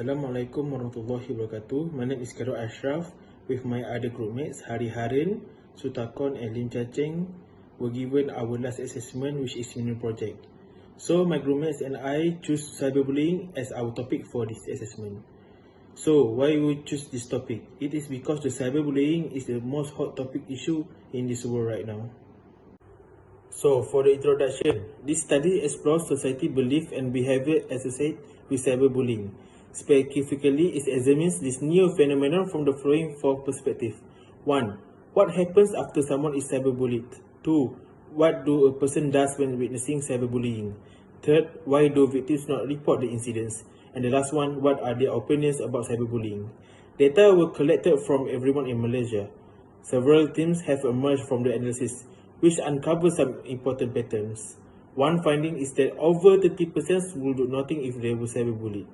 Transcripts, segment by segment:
Assalamualaikum warahmatullahi wabarakatuh. My name is Khairul Ashraf. With my other groupmates, Hari Harin, Sutakon and Lim Chacheng, were given our last assessment, which is mini project. So my groupmates and I choose cyberbullying as our topic for this assessment. So why we choose this topic? It is because the cyberbullying is the most hot topic issue in this world right now. So for the introduction, this study explores society belief and behavior associated with cyberbullying. Specifically, it examines this new phenomenon from the following four perspectives. 1. What happens after someone is cyberbullied? 2. What do a person does when witnessing cyberbullying? 3. Why do victims not report the incidents? And the last one, what are their opinions about cyberbullying? Data were collected from everyone in Malaysia. Several themes have emerged from the analysis, which uncover some important patterns. One finding is that over 30% will do nothing if they were cyberbullied.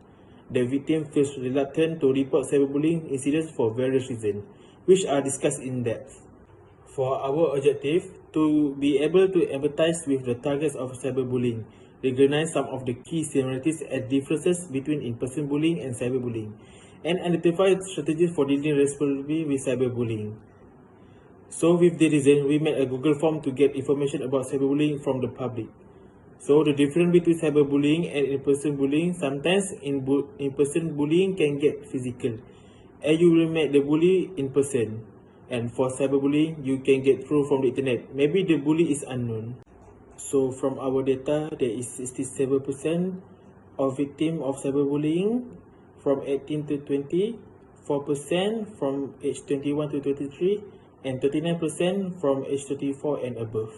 The victim feels reluctant to report cyberbullying incidents for various reasons, which are discussed in depth. For our objective, to be able to empathize with the targets of cyberbullying, recognize some of the key similarities and differences between in-person bullying and cyberbullying, and identify strategies for dealing responsibly with cyberbullying. So with the reason, we made a Google form to get information about cyberbullying from the public. So the difference between cyberbullying and in-person bullying, sometimes in-person bullying can get physical, and you will meet the bully in person. And for cyberbullying, you can get through from the internet. Maybe the bully is unknown. So from our data, there is 67% of victims of cyberbullying from 18 to 20, 4% from age 21 to 23, and 39% from age 34 and above.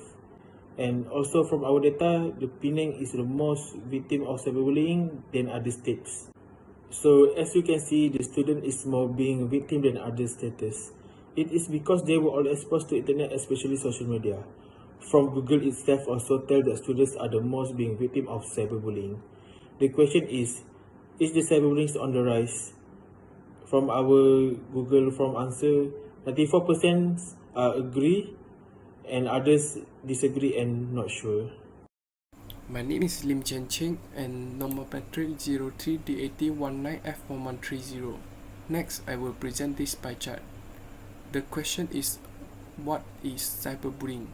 And also from our data, the Penang is the most victim of cyberbullying than other states. So as you can see, the student is more being victim than other status. It is because they were all exposed to internet, especially social media. From Google itself also tell that students are the most being victim of cyberbullying. The question is the cyberbullying on the rise? From our Google form answer, 94% agree, and others disagree and not sure. My name is Lim Chacheng and number Patrick 03D8019F1130. Next, I will present this pie chart. The question is, what is cyberbullying?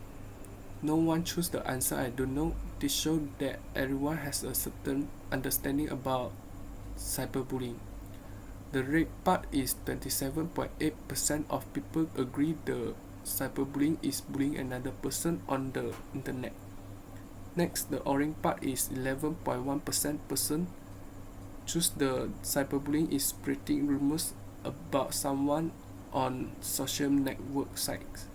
No one chose the answer I don't know. This shows that everyone has a certain understanding about cyberbullying. The right part is 27.8% of people agree the cyberbullying is bullying another person on the internet. Next, the orange part is 11.1% person choose the cyberbullying is spreading rumors about someone on social network sites.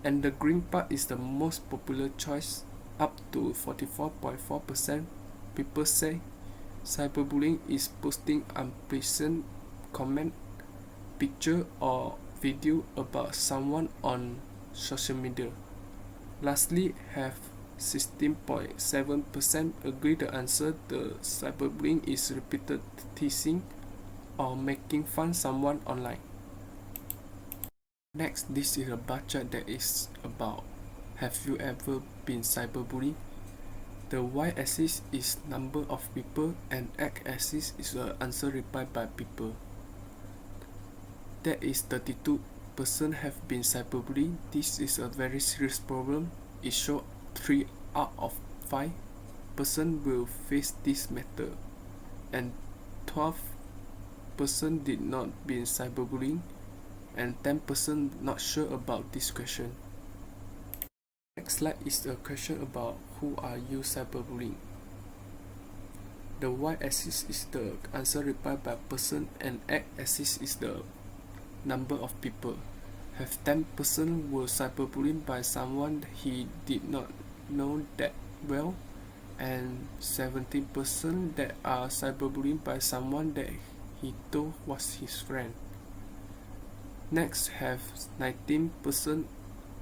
And the green part is the most popular choice, up to 44.4%. People say cyberbullying is posting unpleasant comment, picture or video about someone on social media. Lastly, have 16.7% agree the answer the cyberbullying is repeated teasing or making fun someone online. Next, this is a bar chart that is about have you ever been cyberbullied? The y-axis is number of people and x-axis is the answer replied by people. That is 32% have been cyberbullied. This is a very serious problem. It shows 3 out of 5 person will face this matter, and 12% did not be cyberbullying, and 10% not sure about this question. Next slide is a question about who are you cyberbullying. The y-axis is the answer replied by person and x-axis is the number of people. Have 10% were cyberbullied by someone he did not know that well, and 17% that are cyberbullied by someone that he thought was his friend. Next, have 19%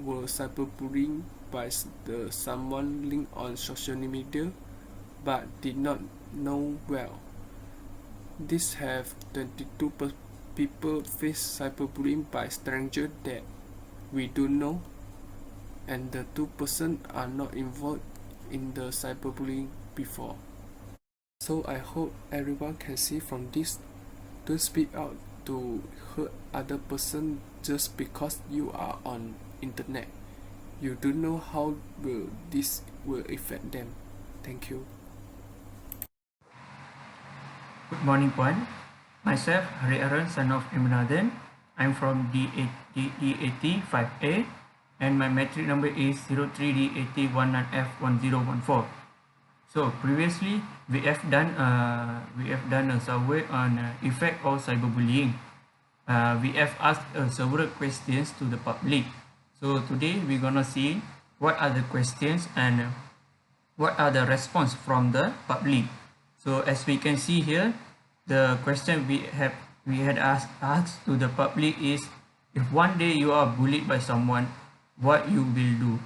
were cyberbullied by the someone linked on social media but did not know well. This have 22 people face cyberbullying by strangers that we do know, and the 2% are not involved in the cyberbullying before. So I hope everyone can see from this. Don't speak out to hurt other person just because you are on internet. You don't know how this will affect them. Thank you. Good morning, Puan. Myself, Hari Aaron, son of Imradan. I'm from D80-5A, and my metric number is 03D8019F1014. So previously, we have done a survey on effect of cyberbullying. We have asked several questions to the public. So today we're gonna see what are the questions and what are the response from the public. So as we can see here, the question we had asked to the public is, if one day you are bullied by someone, what you will do?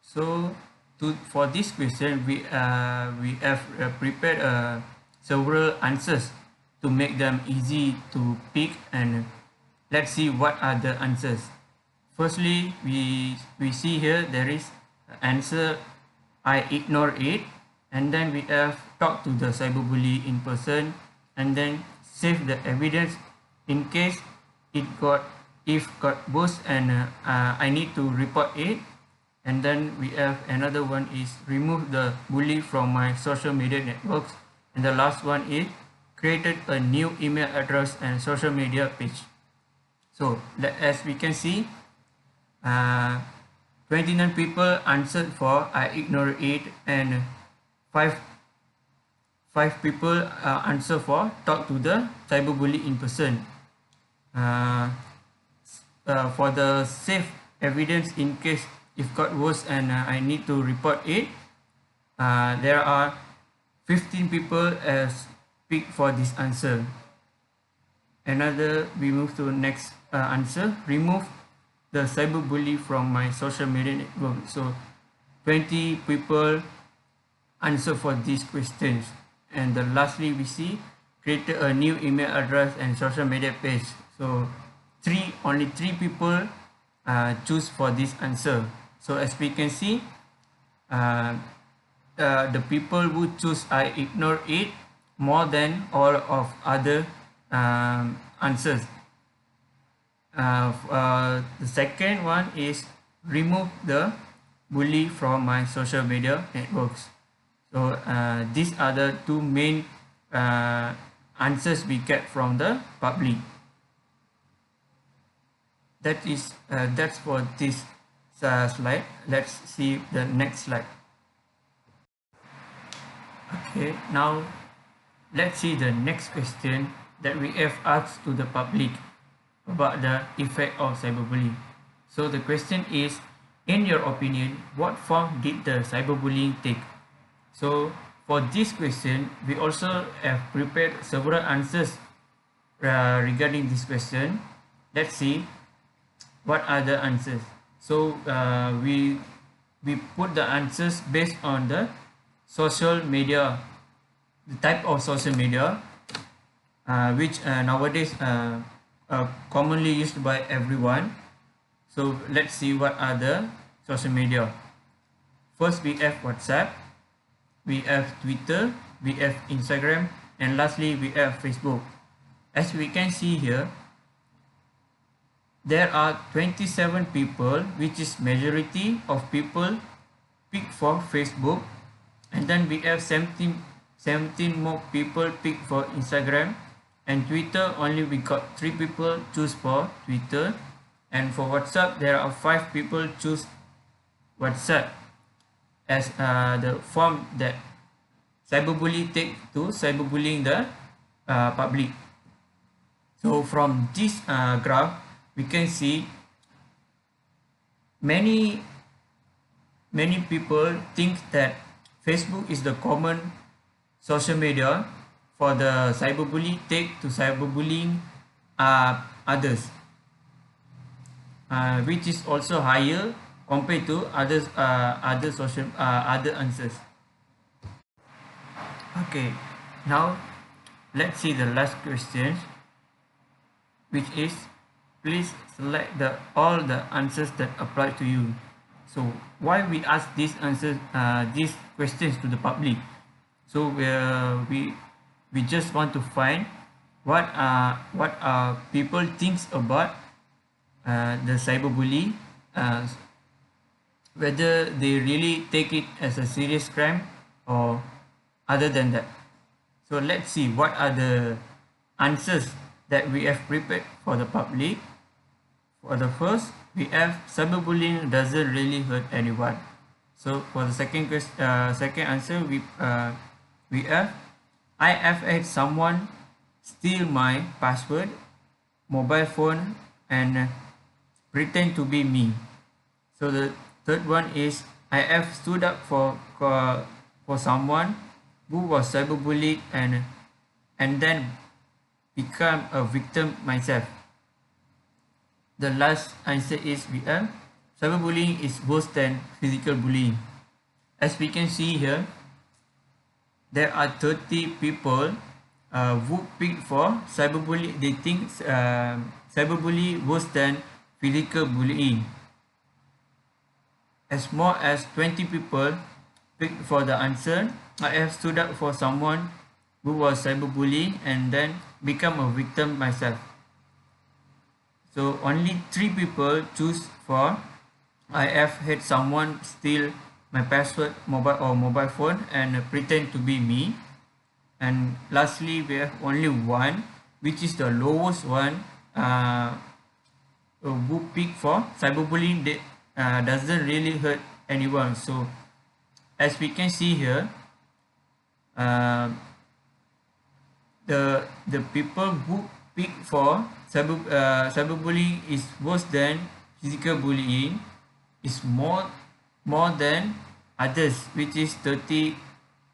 So for this question, we have prepared several answers to make them easy to pick, and let's see what are the answers. Firstly, we see here there is answer, I ignore it, and then we have talk to the cyberbully in person, and then save the evidence in case it got worse and I need to report it. And then we have another one is remove the bully from my social media networks, and the last one is created a new email address and social media page. So as we can see, 29 people answered for I ignore it, and five people answer for talk to the cyberbully in person. For the save evidence in case if got worse and I need to report it, there are 15 people as pick for this answer. We move to next answer, remove the cyberbully from my social media network. So 20 people answer for these questions. And lastly, we see create a new email address and social media page. So only three people choose for this answer. So as we can see, the people who choose I ignore it more than all of other answers. The second one is remove the bully from my social media networks. So these are the two main answers we get from the public. That's for this slide. Let's see the next slide. Okay, now let's see the next question that we have asked to the public about the effect of cyberbullying. So the question is, in your opinion, what form did the cyberbullying take? So for this question, we also have prepared several answers regarding this question. Let's see what are the answers. So we put the answers based on the social media, the type of social media which nowadays commonly used by everyone. So let's see what are the social media. First, we have WhatsApp, we have Twitter, we have Instagram, and lastly we have Facebook. As we can see here, there are 27 people, which is majority of people pick for Facebook, and then we have 17 more people pick for Instagram, and Twitter only we got 3 people choose for Twitter, and for WhatsApp there are 5 people choose WhatsApp as the form that cyberbully take to cyberbullying the public. So from this graph, we can see many people think that Facebook is the common social media for the cyberbully take to cyberbullying others, which is also higher compared to other answers. Okay, now let's see the last question, which is, please select all the answers that apply to you. So why we ask these questions to the public? So we just want to find what people thinks about the cyberbully, whether they really take it as a serious crime or other than that. So let's see what are the answers that we have prepared for the public. For the first, we have cyberbullying doesn't really hurt anyone. So for the second answer, we have I have had someone steal my password, mobile phone, and pretend to be me. So the third one is I have stood up for someone who was cyberbullied and then become a victim myself. The last answer is we have cyberbullying is worse than physical bullying. As we can see here, there are 30 people who picked for cyberbullying. They think cyberbullying worse than physical bullying. As more as 20 people picked for the answer, I have stood up for someone who was cyberbullying and then become a victim myself. So only 3 people choose for I have had someone steal my password, mobile phone and pretend to be me. And lastly, we have only one, which is the lowest one, who pick for cyberbullying that doesn't really hurt anyone. So as we can see here, the people who pick for cyberbullying is worse than physical bullying is more than others, which is 30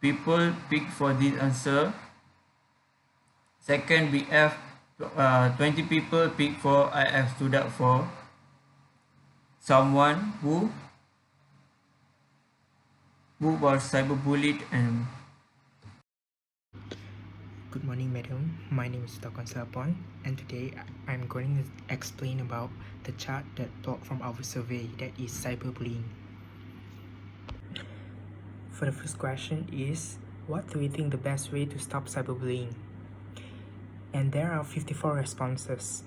people pick for this answer. Second, we have 20 people pick for I have stood up for someone who was cyberbullied. And good morning, madam. My name is Dr. Sapon, and today I'm going to explain about the chart that plot from our survey, that is cyberbullying. For the first question is, what do we think the best way to stop cyberbullying? And there are 54 responses.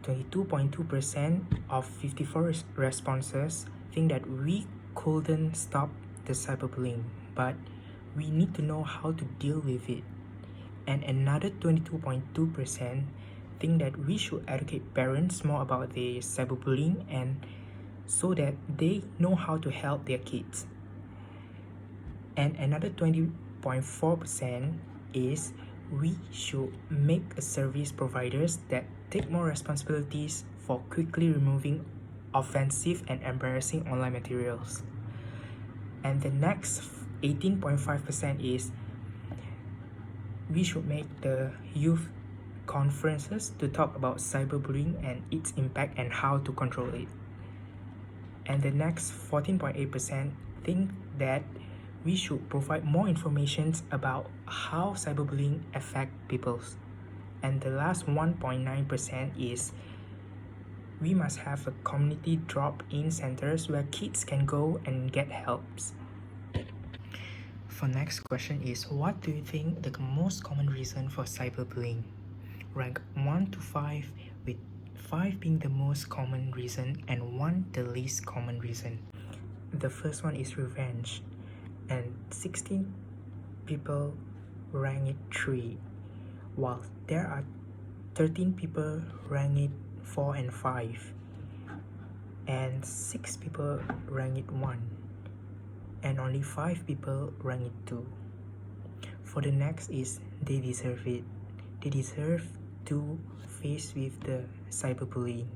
22.2% of 54 responses think that we couldn't stop the cyberbullying, but we need to know how to deal with it. And another 22.2% think that we should educate parents more about the cyberbullying and so that they know how to help their kids. And another 20.4% is we should make a service providers that take more responsibilities for quickly removing offensive and embarrassing online materials. And the next 18.5% is we should make the youth conferences to talk about cyberbullying and its impact and how to control it. And the next 14.8% think that we should provide more information about how cyberbullying affects people. And the last 1.9% is we must have a community drop-in centers where kids can go and get helps. For next question is, what do you think the most common reason for cyberbullying? Rank 1 to 5, with 5 being the most common reason and 1 the least common reason. The first one is revenge, and 16 people rank it 3, while there are 13 people rank it 4 and 5, and 6 people rank it 1, and only 5 people rank it 2. For the next is they deserve it. They deserve to face with the cyberbullying,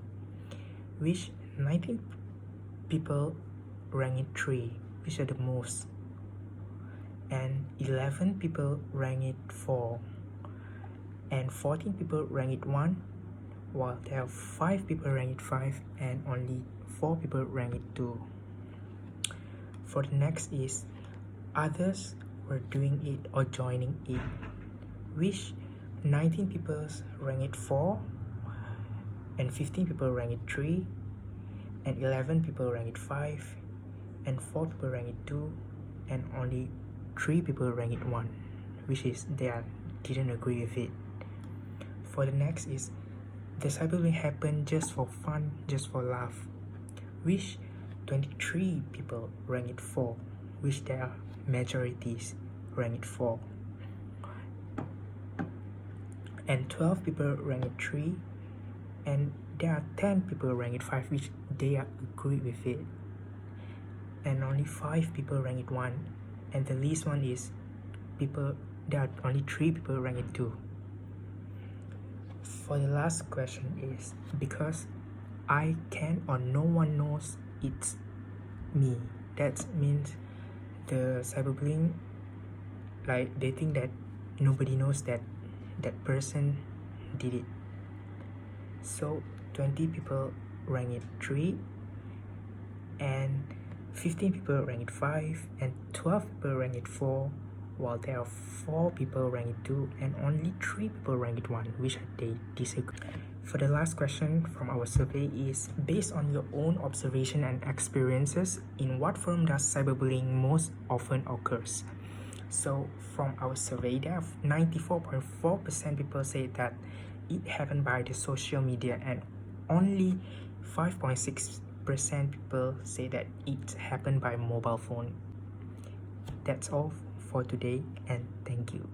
which 19 people rank it 3, which are the most, and 11 people rank it 4, and 14 people rank it 1, while there are 5 people rank it 5 and only 4 people rank it 2. For the next is others were doing it or joining it, which 19 people rank it 4, and 15 people rank it 3, and 11 people rank it 5, and 4 people rank it 2, and only 3 people rank it 1. which is didn't agree with it. For the next is the cyberbullying happened just for fun, just for laugh, which 23 people rank it 4, which there are majorities rank it 4, and 12 people rank it 3, and there are 10 people rank it 5, which they agree with it, and only 5 people rank it 1, and the least one is there are only 3 people rank it 2. For the last question is, because I can or no one knows it's me, that means the cyberbullying, like they think that nobody knows that that person did it. So 20 people rank it 3, and 15 people rank it 5, and 12 people rank it 4, while there are 4 people rank it 2, and only 3 people rank it 1, which they disagree. For the last question from our survey is, based on your own observation and experiences, in what form does cyberbullying most often occurs? So from our survey, there are 94.4% people say that it happened by the social media, and only 5.6% people say that it happened by mobile phone. That's all for today, and thank you.